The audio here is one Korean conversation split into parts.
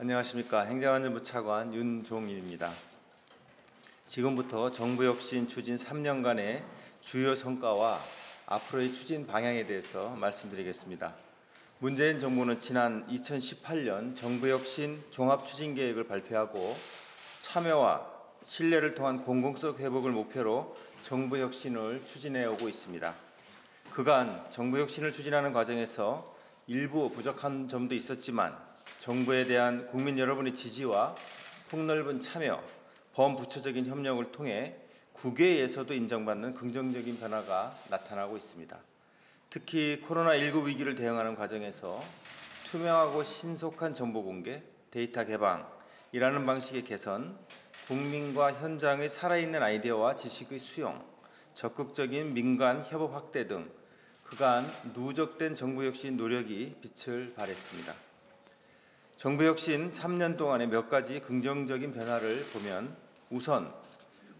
안녕하십니까. 행정안전부 차관 윤종일입니다. 지금부터 정부혁신 추진 3년간의 주요 성과와 앞으로의 추진 방향에 대해서 말씀드리겠습니다. 문재인 정부는 지난 2018년 정부혁신 종합추진계획을 발표하고 참여와 신뢰를 통한 공공성 회복을 목표로 정부혁신을 추진해 오고 있습니다. 그간 정부혁신을 추진하는 과정에서 일부 부족한 점도 있었지만 정부에 대한 국민 여러분의 지지와 폭넓은 참여, 범부처적인 협력을 통해 국외에서도 인정받는 긍정적인 변화가 나타나고 있습니다. 특히 코로나19 위기를 대응하는 과정에서 투명하고 신속한 정보 공개, 데이터 개방이라는 방식의 개선, 국민과 현장의 살아있는 아이디어와 지식의 수용, 적극적인 민간 협업 확대 등 그간 누적된 정부혁신 노력이 빛을 발했습니다. 정부혁신 3년 동안의 몇 가지 긍정적인 변화를 보면 우선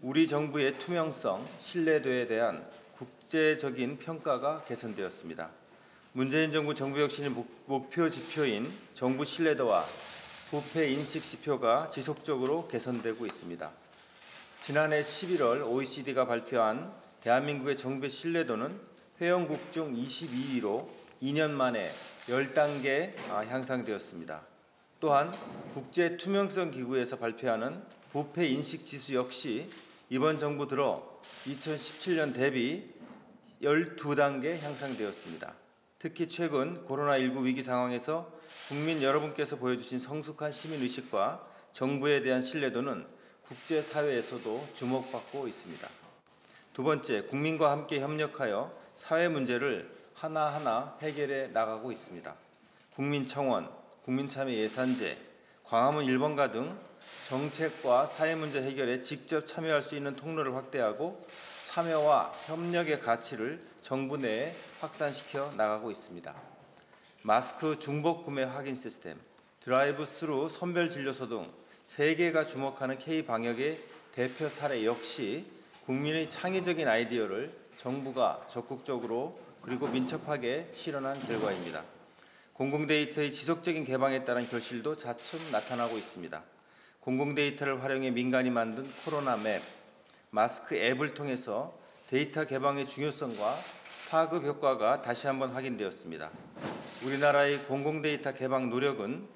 우리 정부의 투명성, 신뢰도에 대한 국제적인 평가가 개선되었습니다. 문재인 정부 정부혁신의 목표 지표인 정부 신뢰도와 부패 인식 지표가 지속적으로 개선되고 있습니다. 지난해 11월 OECD가 발표한 대한민국의 정부의 신뢰도는 회원국 중 22위로 2년 만에 10단계 향상되었습니다. 또한 국제투명성기구에서 발표하는 부패 인식 지수 역시 이번 정부 들어 2017년 대비 12단계 향상되었습니다. 특히 최근 코로나19 위기 상황에서 국민 여러분께서 보여주신 성숙한 시민의식과 정부에 대한 신뢰도는 국제사회에서도 주목받고 있습니다. 두 번째, 국민과 함께 협력하여 사회 문제를 하나하나 해결해 나가고 있습니다. 국민청원, 국민참여 예산제, 광화문 1번가 등 정책과 사회 문제 해결에 직접 참여할 수 있는 통로를 확대하고 참여와 협력의 가치를 정부 내에 확산시켜 나가고 있습니다. 마스크 중복 구매 확인 시스템, 드라이브 스루 선별진료소 등 세계가 주목하는 K-방역의 대표 사례 역시 국민의 창의적인 아이디어를 정부가 적극적으로 그리고 민첩하게 실현한 결과입니다. 공공데이터의 지속적인 개방에 따른 결실도 차츰 나타나고 있습니다. 공공데이터를 활용해 민간이 만든 코로나맵, 마스크 앱을 통해서 데이터 개방의 중요성과 파급 효과가 다시 한번 확인되었습니다. 우리나라의 공공데이터 개방 노력은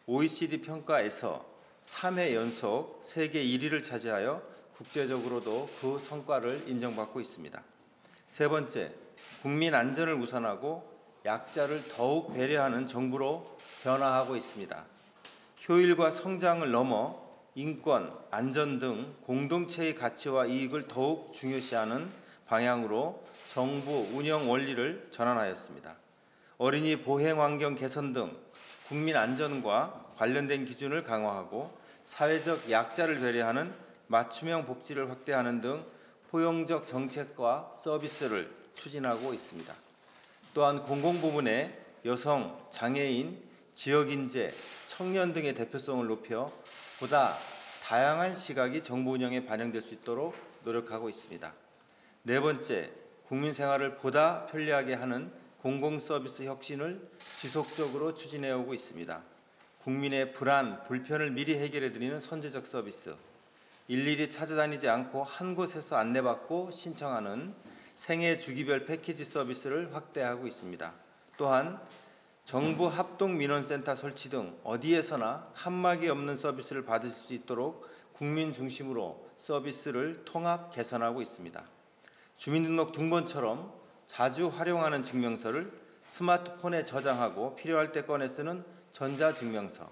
OECD 평가에서 3회 연속 세계 1위를 차지하여 국제적으로도 그 성과를 인정받고 있습니다. 세 번째, 국민 안전을 우선하고 약자를 더욱 배려하는 정부로 변화하고 있습니다. 효율과 성장을 넘어 인권, 안전 등 공동체의 가치와 이익을 더욱 중요시하는 방향으로 정부 운영 원리를 전환하였습니다. 어린이 보행 환경 개선 등 국민 안전과 관련된 기준을 강화하고 사회적 약자를 배려하는 맞춤형 복지를 확대하는 등 포용적 정책과 서비스를 추진하고 있습니다. 또한 공공부문의 여성, 장애인, 지역인재, 청년 등의 대표성을 높여 보다 다양한 시각이 정부 운영에 반영될 수 있도록 노력하고 있습니다. 네 번째, 국민 생활을 보다 편리하게 하는 공공서비스 혁신을 지속적으로 추진해 오고 있습니다. 국민의 불안, 불편을 미리 해결해 드리는 선제적 서비스, 일일이 찾아다니지 않고 한 곳에서 안내받고 신청하는 생애 주기별 패키지 서비스를 확대하고 있습니다. 또한 정부 합동민원센터 설치 등 어디에서나 칸막이 없는 서비스를 받을 수 있도록 국민 중심으로 서비스를 통합 개선하고 있습니다. 주민등록 등본처럼 자주 활용하는 증명서를 스마트폰에 저장하고 필요할 때 꺼내 쓰는 전자증명서,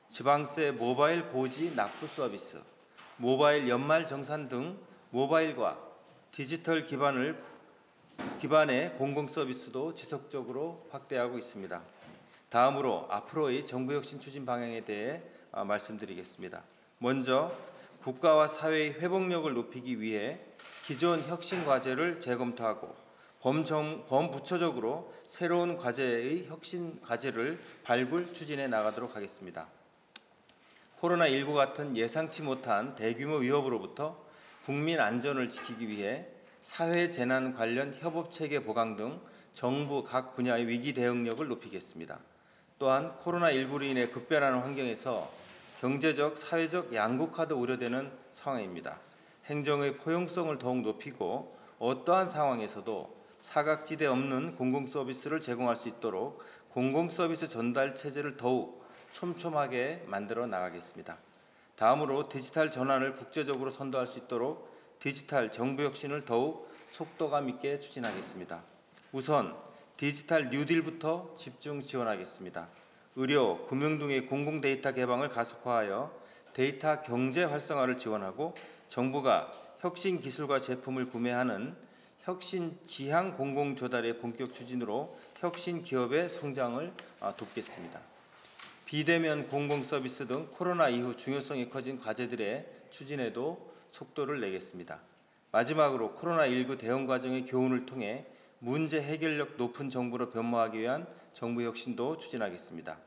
지방세 모바일 고지 납부 서비스, 모바일 연말정산 등 모바일과 디지털 기반의 공공서비스도 지속적으로 확대하고 있습니다. 다음으로 앞으로의 정부혁신 추진 방향에 대해 말씀드리겠습니다. 먼저 국가와 사회의 회복력을 높이기 위해 기존 혁신 과제를 재검토하고 범부처적으로 새로운 과제의 혁신 과제를 발굴 추진해 나가도록 하겠습니다. 코로나19 같은 예상치 못한 대규모 위협으로부터 국민 안전을 지키기 위해 사회재난 관련 협업체계 보강 등 정부 각 분야의 위기 대응력을 높이겠습니다. 또한 코로나19로 인해 급변하는 환경에서 경제적, 사회적 양극화도 우려되는 상황입니다. 행정의 포용성을 더욱 높이고 어떠한 상황에서도 사각지대 없는 공공서비스를 제공할 수 있도록 공공서비스 전달 체제를 더욱 촘촘하게 만들어 나가겠습니다. 다음으로 디지털 전환을 국제적으로 선도할 수 있도록 디지털 정부 혁신을 더욱 속도감 있게 추진하겠습니다. 우선 디지털 뉴딜부터 집중 지원하겠습니다. 의료, 금융 등의 공공 데이터 개방을 가속화하여 데이터 경제 활성화를 지원하고 정부가 혁신 기술과 제품을 구매하는 혁신 지향 공공 조달의 본격 추진으로 혁신 기업의 성장을 돕겠습니다. 비대면 공공 서비스 등 코로나 이후 중요성이 커진 과제들의 추진에도 속도를 내겠습니다. 마지막으로 코로나19 대응 과정의 교훈을 통해 문제 해결력 높은 정부로 변모하기 위한 정부 혁신도 추진하겠습니다.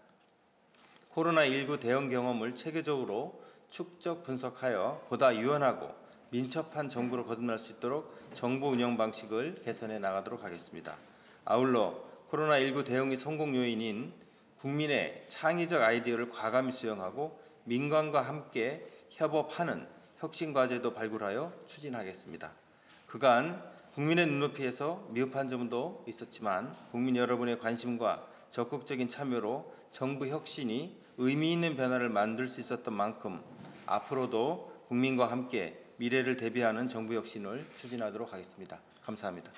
코로나19 대응 경험을 체계적으로 축적 분석하여 보다 유연하고 민첩한 정부로 거듭날 수 있도록 정부 운영 방식을 개선해 나가도록 하겠습니다. 아울러 코로나19 대응의 성공 요인인 국민의 창의적 아이디어를 과감히 수용하고 민간과 함께 협업하는 혁신 과제도 발굴하여 추진하겠습니다. 그간 국민의 눈높이에서 미흡한 점도 있었지만 국민 여러분의 관심과 적극적인 참여로 정부 혁신이 의미 있는 변화를 만들 수 있었던 만큼 앞으로도 국민과 함께 미래를 대비하는 정부 혁신을 추진하도록 하겠습니다. 감사합니다.